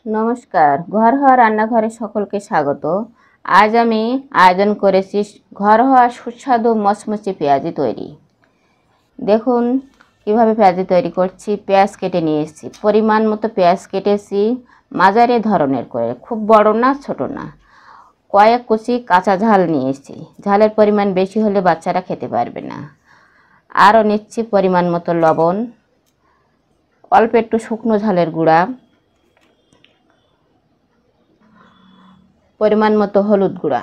নমস্কার, ঘরোয়া রান্নাঘরে সকলকে স্বাগত। আজ আমি আয়োজন করেছি ঘরোয়া সুস্বাদু মচমচে পেঁয়াজি তৈরি। দেখুন কিভাবে পেঁয়াজি তৈরি করছি। পেঁয়াজ কেটে নিয়ে এসেছি, পরিমাণ মতো পেঁয়াজ কেটেছি, মাঝারি ধরনের করে, খুব বড় না ছোট না। কয়েক কুচি কাঁচা ঝাল নিয়ে এসেছি, ঝালের পরিমাণ বেশি হলে বাচ্চারা খেতে পারবে না। আরও নিচ্ছি পরিমাণ মতো লবণ, অল্প একটু শুকনো ঝালের গুঁড়া, পরিমাণ মতো হলুদ গুঁড়া।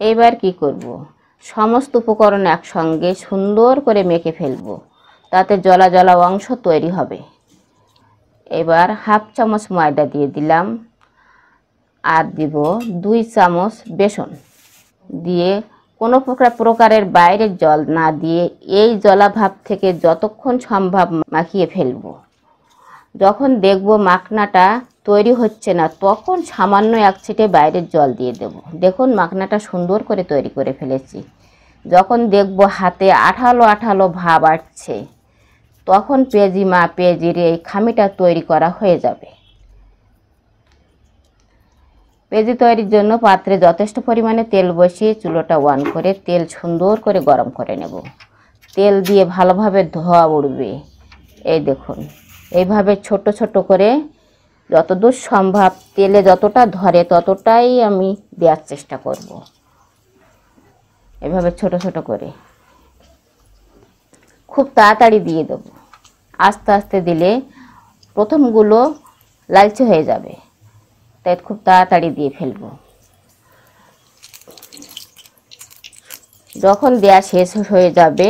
এবার কি করব, সমস্ত উপকরণ একসঙ্গে সুন্দর করে মেখে ফেলব, তাতে জলা জলা অংশ তৈরি হবে। এবার হাফ চামচ ময়দা দিয়ে দিলাম, আর দিব 2 চামচ বেসন দিয়ে কোনো প্রকারের বাইরে জল না দিয়ে এই জলা ভাব থেকে যতক্ষণ সম্ভব মাখিয়ে ফেলব। যখন দেখব মাখনাটা তৈরি হচ্ছে না, তখন সামান্য এক ছিটে বাইরের জল দিয়ে দেব। দেখুন মাখনাটা সুন্দর করে তৈরি করে ফেলেছি। যখন দেখব হাতে আঠালো আঠালো ভাব আসছে, তখন পেঁয়াজির এই খামিটা তৈরি করা হয়ে যাবে। পেঁয়াজি তৈরির জন্য পাত্রে যথেষ্ট পরিমাণে তেল বসিয়ে চুলোটা অন করে তেল সুন্দর করে গরম করে নেব। তেল দিয়ে ভালোভাবে ধোয়া উঠবে। এই দেখুন এইভাবে ছোট ছোট করে যতদূর সম্ভব তেলে যতটা ধরে ততটাই আমি দেওয়ার চেষ্টা করব। এভাবে ছোট ছোট করে খুব তাড়াতাড়ি দিয়ে দেব। আস্তে আস্তে দিলে প্রথমগুলো লালচে হয়ে যাবে, তাই খুব তাড়াতাড়ি দিয়ে ফেলব। যখন দেয়া শেষ হয়ে যাবে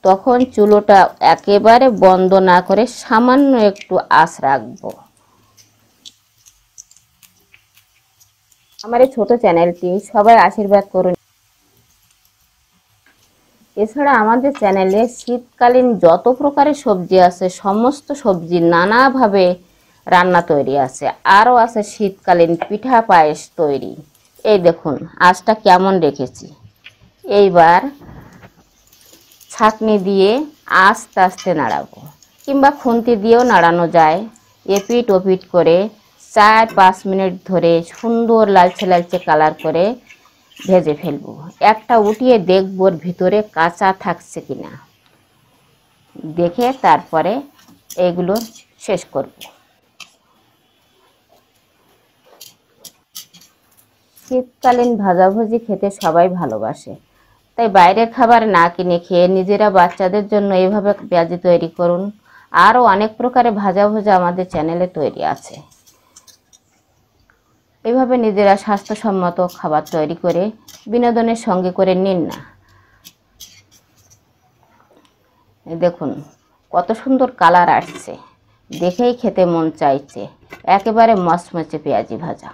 তখন চুলোটা একেবারে বন্ধ না করে সামান্য একটু আঁচ রাখবো। আমার এই ছোট চ্যানেলটি সবাই আশীর্বাদ করুন। এছাড়া আমাদের চ্যানেলে শীতকালীন যত প্রকারের সবজি আছে, সমস্ত সবজি নানাভাবে রান্না তৈরি আছে। আরও আছে শীতকালীন পিঠা পায়েস তৈরি। এই দেখুন আঁচটা কেমন রেখেছি। এইবার ছাঁকনি দিয়ে আস্তে আস্তে নাড়াবো, কিংবা খুন্তি দিয়েও নাড়ানো যায়। এপিট ওপিট করে 4-5 মিনিট ধরে সুন্দর লালচে লালচে কালার করে ভেজে ফেলবো। একটা উঠিয়ে দেখব ভিতরে কাঁচা থাকছে কিনা, দেখে তারপরে এগুলো শেষ করব। শীতকালীন ভাজাভুজি খেতে সবাই ভালোবাসে, তাই বাইরের খাবার না কিনে খেয়ে নিজেরা বাচ্চাদের জন্য এইভাবে পেঁয়াজি তৈরি করুন। আরও অনেক প্রকারের ভাজা আমাদের চ্যানেলে তৈরি আছে। এইভাবে নিজেরা স্বাস্থ্যসম্মত খাবার তৈরি করে বিনোদনের সঙ্গে করে নিন না। দেখুন কত সুন্দর কালার আসছে, দেখেই খেতে মন চাইছে। একেবারে মচমচে পেঁয়াজি ভাজা।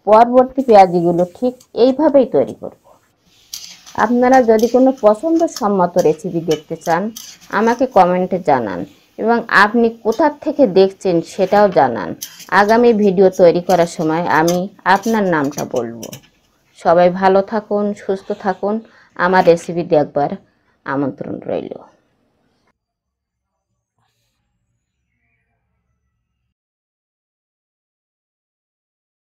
পরবর্তী পেঁয়াজিগুলো ঠিক এইভাবেই তৈরি করব। আপনারা যদি কোনো পছন্দসম্মত রেসিপি দেখতে চান আমাকে কমেন্টে জানান, এবং আপনি কোথা থেকে দেখছেন সেটাও জানান। আগামী ভিডিও তৈরি করার সময় আমি আপনার নামটা বলবো। সবাই ভালো থাকুন, সুস্থ থাকুন। আমার রেসিপি দেখবার আমন্ত্রণ রইল।